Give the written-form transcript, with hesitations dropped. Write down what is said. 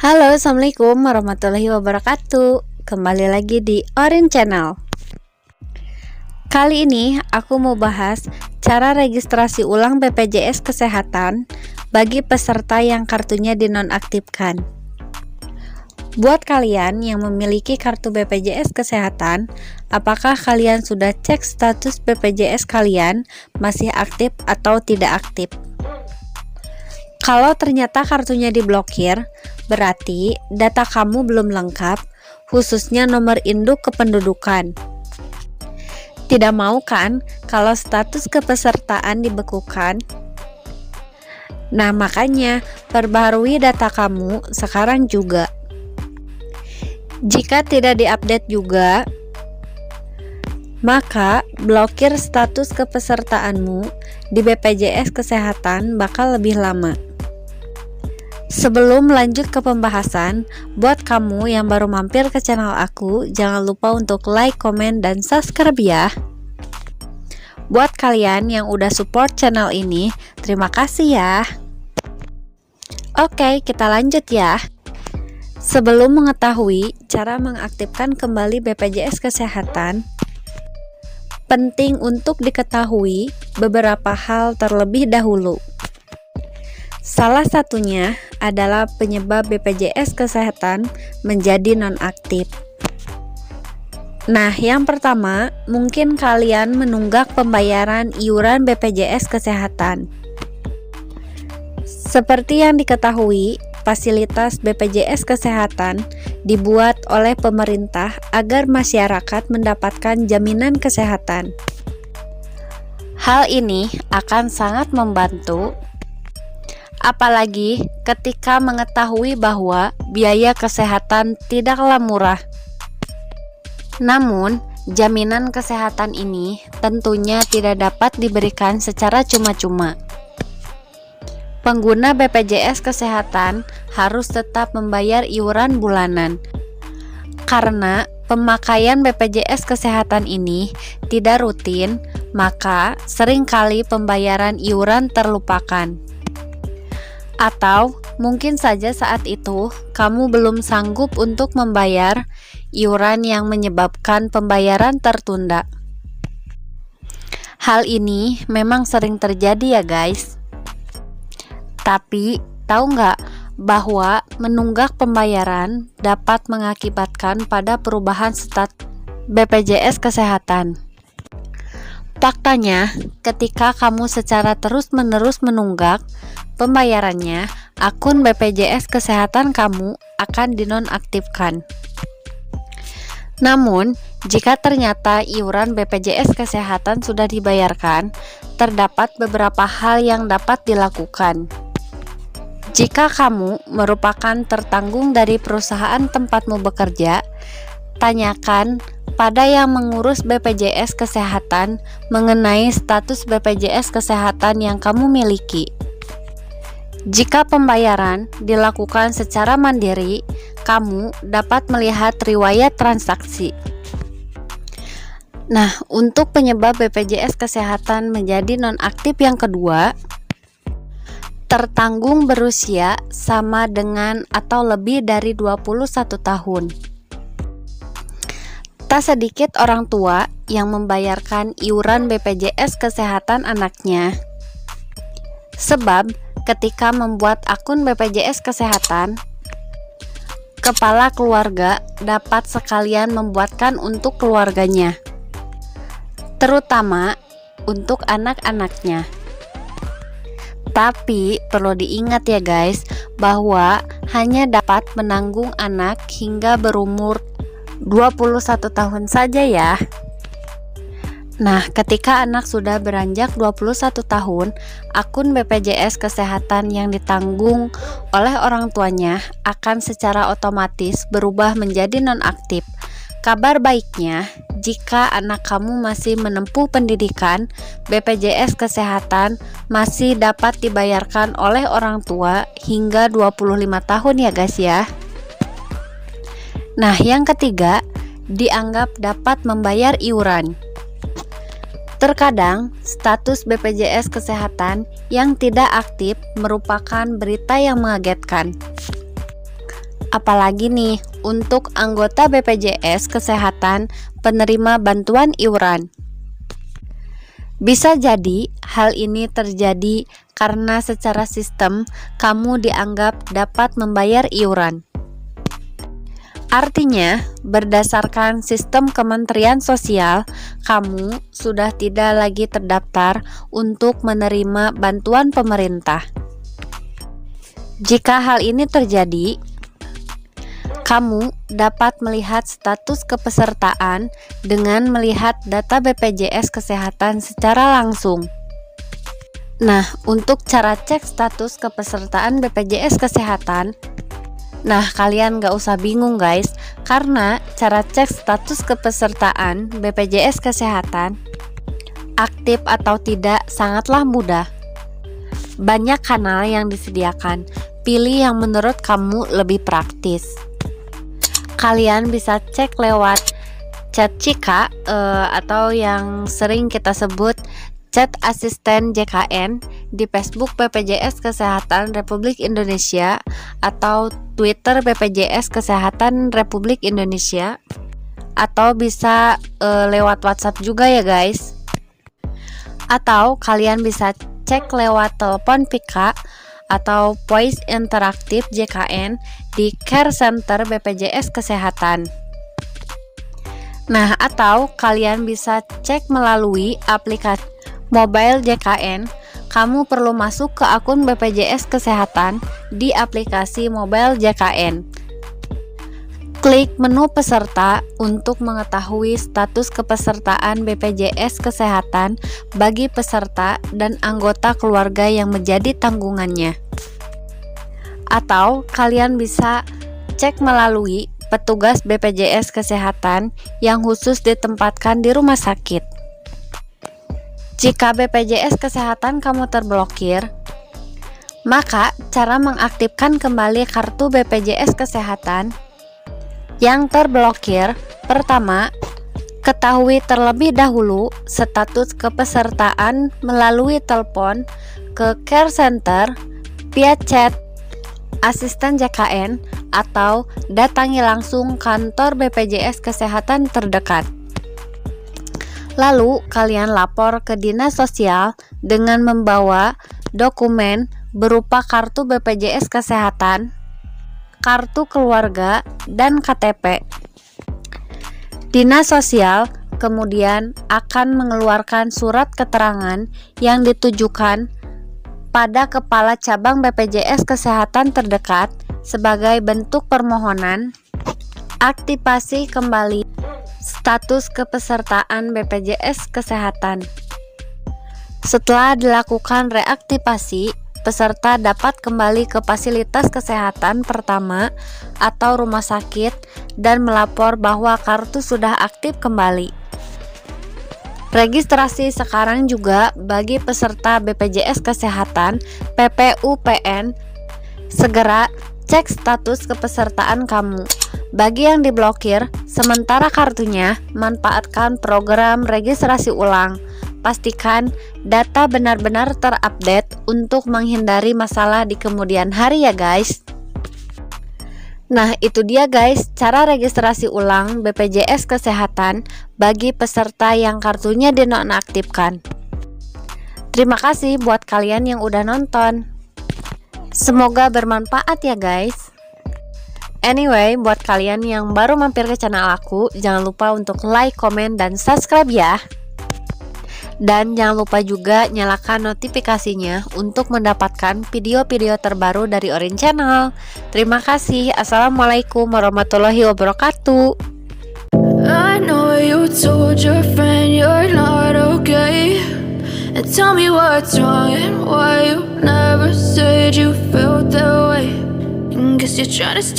Halo, assalamualaikum warahmatullahi wabarakatuh. Kembali lagi di Orin Channel. Kali ini aku mau bahas cara registrasi ulang BPJS Kesehatan bagi peserta yang kartunya dinonaktifkan. Buat kalian yang memiliki kartu BPJS Kesehatan, apakah kalian sudah cek status BPJS kalian masih aktif atau tidak aktif? Kalau ternyata kartunya diblokir, berarti data kamu belum lengkap, khususnya nomor induk kependudukan. Tidak mau kan kalau status kepesertaan dibekukan? Nah, makanya perbarui data kamu sekarang juga. Jika tidak diupdate juga, maka blokir status kepesertaanmu di BPJS Kesehatan bakal lebih lama. Sebelum lanjut ke pembahasan, buat kamu yang baru mampir ke channel aku, jangan lupa untuk like, komen, dan subscribe ya. Buat kalian yang udah support channel ini, terima kasih ya. Oke, kita lanjut ya. Sebelum mengetahui cara mengaktifkan kembali BPJS Kesehatan, penting untuk diketahui beberapa hal terlebih dahulu. Salah satunya adalah penyebab BPJS Kesehatan menjadi nonaktif. Nah, yang pertama, mungkin kalian menunggak pembayaran iuran BPJS Kesehatan. Seperti yang diketahui, fasilitas BPJS Kesehatan dibuat oleh pemerintah agar masyarakat mendapatkan jaminan kesehatan. Hal ini akan sangat membantu, apalagi ketika mengetahui bahwa biaya kesehatan tidaklah murah. Namun, jaminan kesehatan ini tentunya tidak dapat diberikan secara cuma-cuma. Pengguna BPJS Kesehatan harus tetap membayar iuran bulanan, karena pemakaian BPJS Kesehatan ini tidak rutin, maka seringkali pembayaran iuran terlupakan. Atau mungkin saja saat itu kamu belum sanggup untuk membayar iuran yang menyebabkan pembayaran tertunda. Hal ini memang sering terjadi ya guys. Tapi tahu nggak bahwa menunggak pembayaran dapat mengakibatkan pada perubahan status BPJS Kesehatan. Faktanya, ketika kamu secara terus-menerus menunggak pembayarannya, akun BPJS Kesehatan kamu akan dinonaktifkan. Namun, jika ternyata iuran BPJS Kesehatan sudah dibayarkan, terdapat beberapa hal yang dapat dilakukan. Jika kamu merupakan tertanggung dari perusahaan tempatmu bekerja, tanyakan pada yang mengurus BPJS Kesehatan mengenai status BPJS Kesehatan yang kamu miliki. Jika pembayaran dilakukan secara mandiri, kamu dapat melihat riwayat transaksi. Nah, untuk penyebab BPJS Kesehatan menjadi nonaktif yang kedua, tertanggung berusia sama dengan atau lebih dari 21 tahun. Tak sedikit orang tua yang membayarkan iuran BPJS Kesehatan anaknya. Sebab ketika membuat akun BPJS Kesehatan, kepala keluarga dapat sekalian membuatkan untuk keluarganya, terutama untuk anak-anaknya. Tapi perlu diingat ya guys, bahwa hanya dapat menanggung anak hingga berumur 21 tahun saja ya. Nah, ketika anak sudah beranjak 21 tahun, akun BPJS Kesehatan yang ditanggung oleh orang tuanya akan secara otomatis berubah menjadi nonaktif. Kabar baiknya, jika anak kamu masih menempuh pendidikan, BPJS Kesehatan masih dapat dibayarkan oleh orang tua hingga 25 tahun ya guys ya. Nah, yang ketiga, dianggap dapat membayar iuran. Terkadang, status BPJS Kesehatan yang tidak aktif merupakan berita yang mengagetkan. Apalagi nih untuk anggota BPJS Kesehatan penerima bantuan iuran. Bisa jadi hal ini terjadi karena secara sistem kamu dianggap dapat membayar iuran. Artinya, berdasarkan sistem Kementerian Sosial, kamu sudah tidak lagi terdaftar untuk menerima bantuan pemerintah. Jika hal ini terjadi, kamu dapat melihat status kepesertaan dengan melihat data BPJS Kesehatan secara langsung. Nah, untuk cara cek status kepesertaan BPJS Kesehatan, kalian gak usah bingung guys, karena cara cek status kepesertaan BPJS Kesehatan aktif atau tidak sangatlah mudah. Banyak kanal yang disediakan, pilih yang menurut kamu lebih praktis. Kalian bisa cek lewat chat Cika atau yang sering kita sebut chat asisten JKN di Facebook BPJS Kesehatan Republik Indonesia atau Twitter BPJS Kesehatan Republik Indonesia, atau bisa lewat WhatsApp juga ya guys. Atau kalian bisa cek lewat telepon Pika atau Voice Interaktif JKN di Care Center BPJS Kesehatan. Atau kalian bisa cek melalui aplikasi mobile JKN. Kamu perlu masuk ke akun BPJS Kesehatan di aplikasi mobile JKN. Klik menu peserta untuk mengetahui status kepesertaan BPJS Kesehatan bagi peserta dan anggota keluarga yang menjadi tanggungannya. Atau kalian bisa cek melalui petugas BPJS Kesehatan yang khusus ditempatkan di rumah sakit. Jika BPJS Kesehatan kamu terblokir, maka cara mengaktifkan kembali kartu BPJS Kesehatan yang terblokir, pertama, ketahui terlebih dahulu status kepesertaan melalui telepon ke Care Center, via chat, asisten JKN, atau datangi langsung kantor BPJS Kesehatan terdekat. Lalu kalian lapor ke Dinas Sosial dengan membawa dokumen berupa kartu BPJS Kesehatan, kartu keluarga, dan KTP. Dinas Sosial kemudian akan mengeluarkan surat keterangan yang ditujukan pada Kepala Cabang BPJS Kesehatan terdekat sebagai bentuk permohonan aktivasi kembali status kepesertaan BPJS Kesehatan. Setelah dilakukan reaktivasi, peserta dapat kembali ke fasilitas kesehatan pertama atau rumah sakit dan melapor bahwa kartu sudah aktif kembali. Registrasi sekarang juga bagi peserta BPJS Kesehatan PPUPN. Segera cek status kepesertaan kamu. Bagi yang diblokir sementara kartunya, manfaatkan program registrasi ulang. Pastikan data benar-benar terupdate untuk menghindari masalah di kemudian hari ya guys. Itu dia guys, cara registrasi ulang BPJS Kesehatan bagi peserta yang kartunya dinonaktifkan. Terima kasih buat kalian yang udah nonton. Semoga bermanfaat ya guys. Anyway, buat kalian yang baru mampir ke channel aku, jangan lupa untuk like, komen, dan subscribe ya. Dan jangan lupa juga nyalakan notifikasinya untuk mendapatkan video-video terbaru dari Orin Channel. Terima kasih. Assalamualaikum warahmatullahi wabarakatuh. I know you told your friend you're not okay, and tell me what's wrong and why you never said you felt that way. Guess you're trying to stay